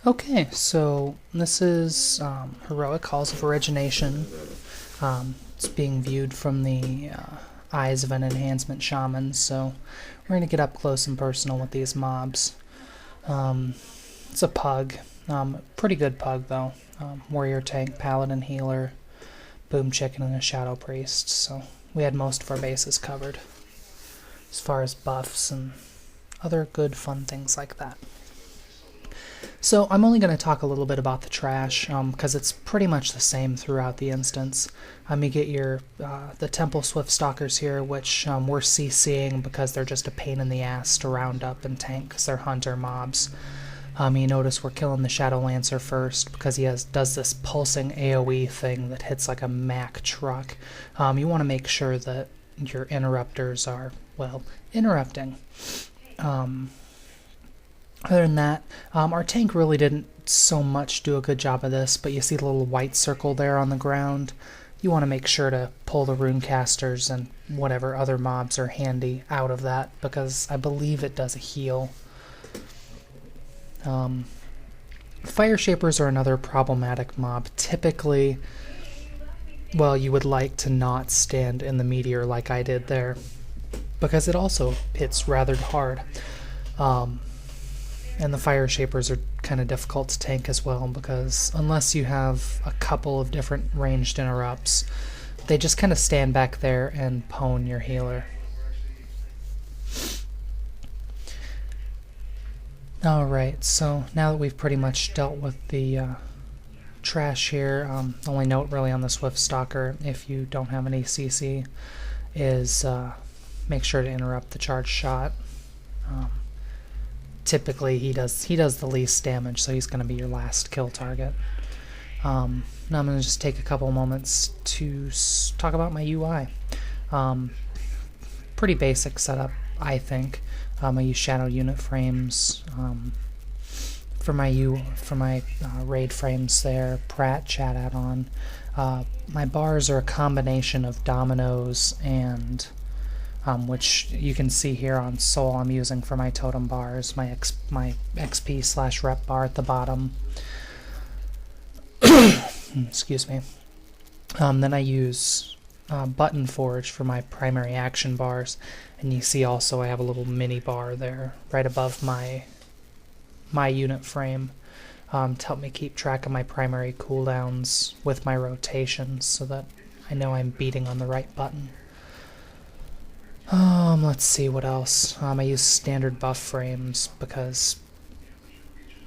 Okay, so this is Heroic Halls of Origination. It's being viewed from the eyes of an enhancement shaman, so we're going to get up close and personal with these mobs. It's a pug. Pretty good pug, though. Warrior tank, paladin healer, boom chicken, and a shadow priest, so we had most of our bases covered as far as buffs and other good fun things like that. So I'm only going to talk a little bit about the trash, because it's pretty much the same throughout the instance. You get your the Temple Swift-Stalkers here, which we're CCing because they're just a pain in the ass to round up and tank because they're hunter mobs. You notice we're killing the Shadow Lancer first because he does this pulsing AoE thing that hits like a Mack truck. You want to make sure that your interrupters are, well, interrupting. Other than that, our tank really didn't so much do a good job of this, but you see the little white circle there on the ground. You want to make sure to pull the runecasters and whatever other mobs are handy out of that, because I believe it does a heal. Fire Shapers are another problematic mob. Typically, well, you would like to not stand in the meteor like I did there, because it also hits rather hard. And the Fire Shapers are kind of difficult to tank as well, because unless you have a couple of different ranged interrupts, they just kind of stand back there and pwn your healer. Alright, so now that we've pretty much dealt with the trash here, the only note really on the Swift Stalker, if you don't have any CC, is make sure to interrupt the charge shot. Typically he does the least damage, so he's going to be your last kill target. Now I'm going to just take a couple moments to talk about my UI. Pretty basic setup, I think. I use shadow unit frames for my raid frames there. Pratt chat add-on. My bars are a combination of dominoes and which you can see here on Soul I'm using for my totem bars, my XP/rep bar at the bottom. Excuse me. Then I use Button Forge for my primary action bars, and you see also I have a little mini bar there right above my unit frame to help me keep track of my primary cooldowns with my rotations so that I know I'm beating on the right button. Let's see what else. I use standard buff frames because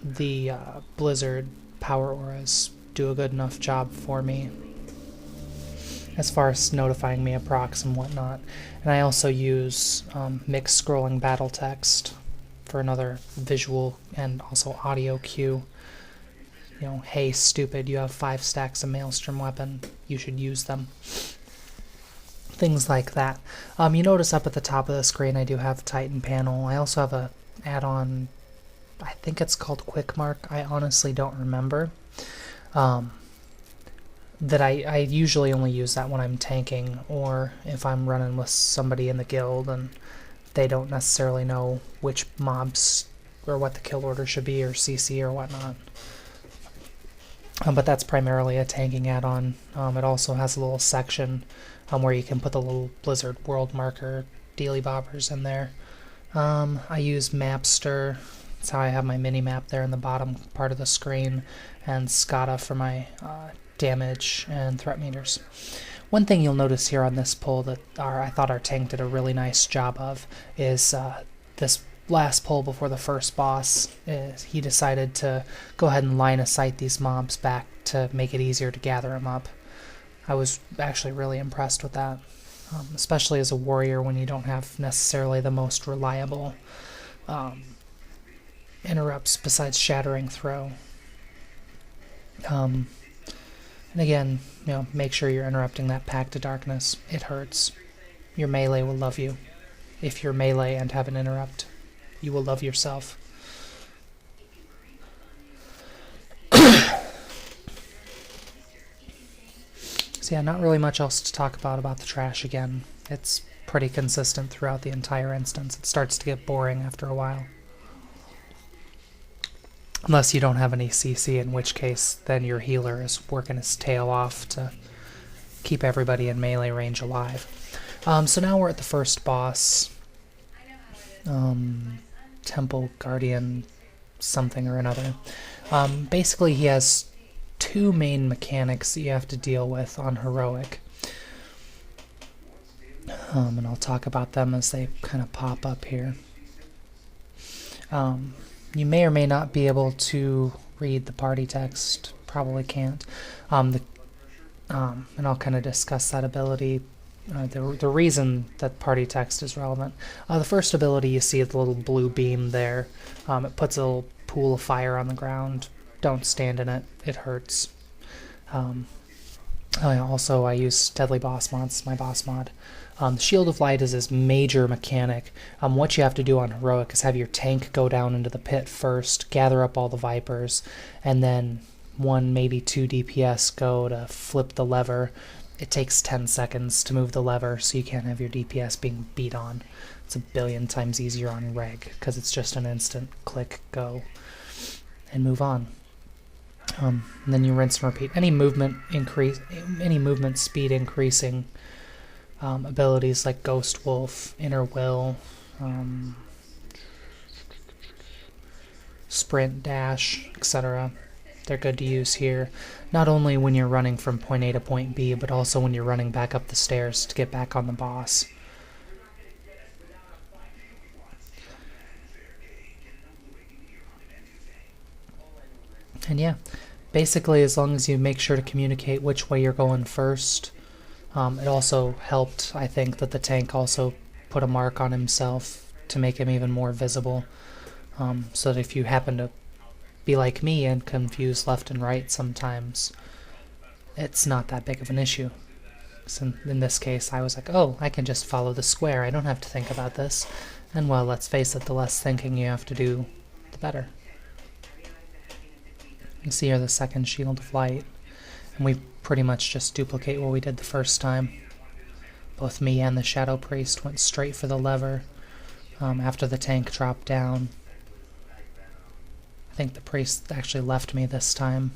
the Blizzard power auras do a good enough job for me as far as notifying me of procs and whatnot. And I also use mixed scrolling battle text for another visual and also audio cue. You know, hey stupid, you have 5 stacks of Maelstrom weapon, you should use them. Things like that. You notice up at the top of the screen I do have Titan panel. I also have a add-on, I think it's called Quick Mark, I honestly don't remember. That I usually only use that when I'm tanking, or if I'm running with somebody in the guild and they don't necessarily know which mobs or what the kill order should be, or CC or whatnot. But that's primarily a tanking add-on. It also has a little section where you can put the little Blizzard world marker dealy bobbers in there. I use Mapster. That's how I have my mini-map there in the bottom part of the screen, and SCADA for my damage and threat meters. One thing you'll notice here on this pull that I thought our tank did a really nice job of is this last pull before the first boss. He decided to go ahead and line of sight these mobs back to make it easier to gather them up. I was actually really impressed with that, especially as a warrior when you don't have necessarily the most reliable interrupts besides Shattering Throw. And again, you know, make sure you're interrupting that Pact of Darkness. It hurts. Your melee will love you. If you're melee and have an interrupt, you will love yourself. So yeah, not really much else to talk about the trash again. It's pretty consistent throughout the entire instance. It starts to get boring after a while. Unless you don't have any CC, in which case then your healer is working his tail off to keep everybody in melee range alive. So now we're at the first boss. Temple Guardian something or another. Basically he has two main mechanics that you have to deal with on Heroic. And I'll talk about them as they kind of pop up here. You may or may not be able to read the party text. Probably can't. And I'll kind of discuss that ability, the reason that party text is relevant. The first ability, you see the little blue beam there. It puts a little pool of fire on the ground. Don't stand in it. It hurts. Also, I use Deadly Boss Mods, my boss mod. The Shield of Light is his major mechanic. What you have to do on Heroic is have your tank go down into the pit first, gather up all the Vipers, and then 1, maybe 2 DPS go to flip the lever. It takes 10 seconds to move the lever, so you can't have your DPS being beat on. It's a billion times easier on Reg, because it's just an instant click, go, and move on. And then you rinse and repeat. Any movement speed increasing abilities like Ghost Wolf, Inner Will, Sprint, Dash, etc. They're good to use here, not only when you're running from point A to point B, but also when you're running back up the stairs to get back on the boss. And yeah, basically as long as you make sure to communicate which way you're going first. It also helped, I think, that the tank also put a mark on himself to make him even more visible, so that if you happen to be like me and confuse left and right sometimes, it's not that big of an issue. So in this case, I was like, oh, I can just follow the square, I don't have to think about this. And well, let's face it, the less thinking you have to do, the better. You see here the second Shield of Light, and we pretty much just duplicate what we did the first time. Both me and the Shadow Priest went straight for the lever after the tank dropped down. I think the priest actually left me this time.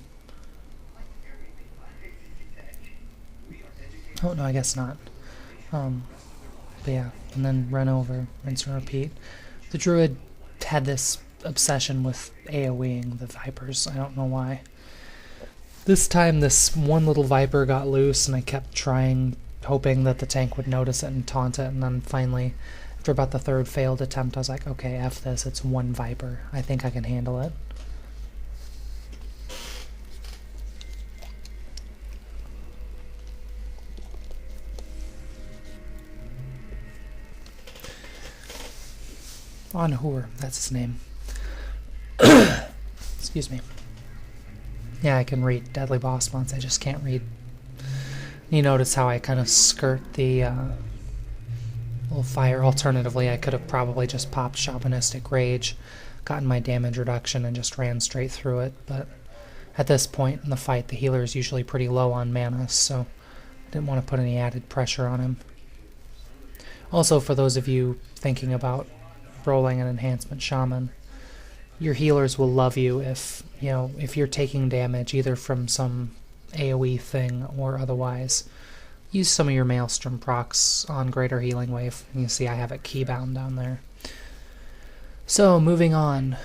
Oh no, I guess not. But yeah, and then run over, rinse and repeat. The druid had this obsession with AoEing the Vipers, I don't know why. This time this one little Viper got loose and I kept trying, hoping that the tank would notice it and taunt it, and then finally, after about the third failed attempt, I was like, okay, F this, it's one Viper. I think I can handle it. On Hoor, that's his name. Excuse me. Yeah, I can read Deadly Boss Mods, I just can't read. You notice how I kind of skirt the little fire. Alternatively, I could have probably just popped Shamanistic Rage, gotten my damage reduction, and just ran straight through it, but at this point in the fight, the healer is usually pretty low on mana, so I didn't want to put any added pressure on him. Also, for those of you thinking about rolling an Enhancement Shaman, your healers will love you if, if you're taking damage either from some AoE thing or otherwise. Use some of your Maelstrom procs on Greater Healing Wave. You can see I have it keybound down there. So, moving on.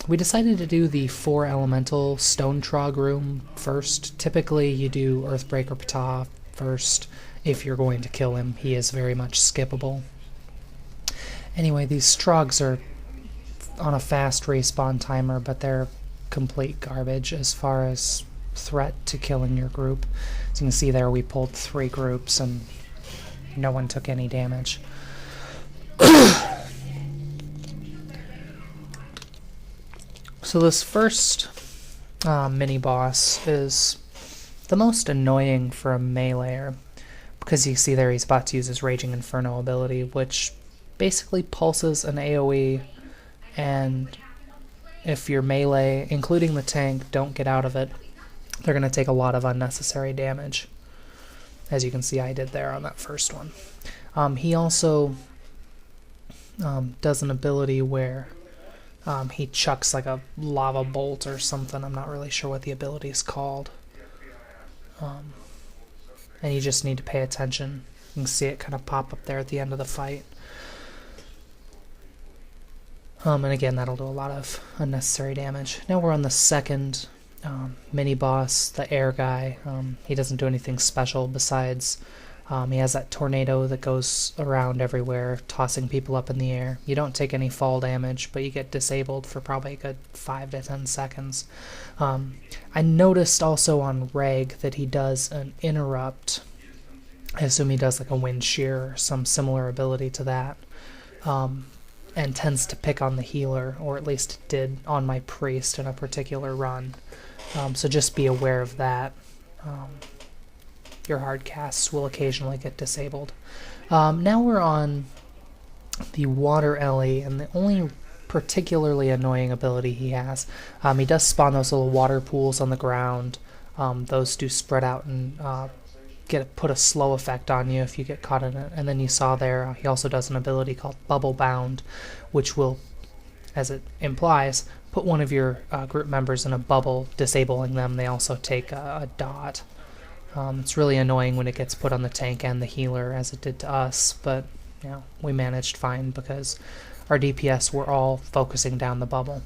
We decided to do the 4 elemental Stone Trog room first. Typically you do Earthbreaker Ptah first if you're going to kill him. He is very much skippable. Anyway, these Trogs are on a fast respawn timer, but they're complete garbage as far as threat to killing your group. As you can see there, we pulled 3 groups and no one took any damage. So this first mini-boss is the most annoying for a meleeer, because you see there he's about to use his Raging Inferno ability, which basically pulses an AoE, and if your melee, including the tank, don't get out of it, they're going to take a lot of unnecessary damage. As you can see I did there on that first one. He also does an ability where he chucks like a lava bolt or something. I'm not really sure what the ability is called. And you just need to pay attention. You can see it kind of pop up there at the end of the fight. And again, that'll do a lot of unnecessary damage. Now we're on the second mini-boss, the air guy. He doesn't do anything special besides he has that tornado that goes around everywhere, tossing people up in the air. You don't take any fall damage, but you get disabled for probably a good 5 to 10 seconds. I noticed also on Reg that he does an interrupt. I assume he does like a wind shear or some similar ability to that. And tends to pick on the healer, or at least it did on my priest in a particular run. So just be aware of that. Your hard casts will occasionally get disabled. Now we're on the Water Ellie, and the only particularly annoying ability he has, he does spawn those little water pools on the ground. Those do spread out and put a slow effect on you if you get caught in it. And then you saw there, he also does an ability called Bubble Bound, which will, as it implies, put one of your group members in a bubble, disabling them. They also take a dot. It's really annoying when it gets put on the tank and the healer, as it did to us, but you know, we managed fine because our DPS were all focusing down the bubble.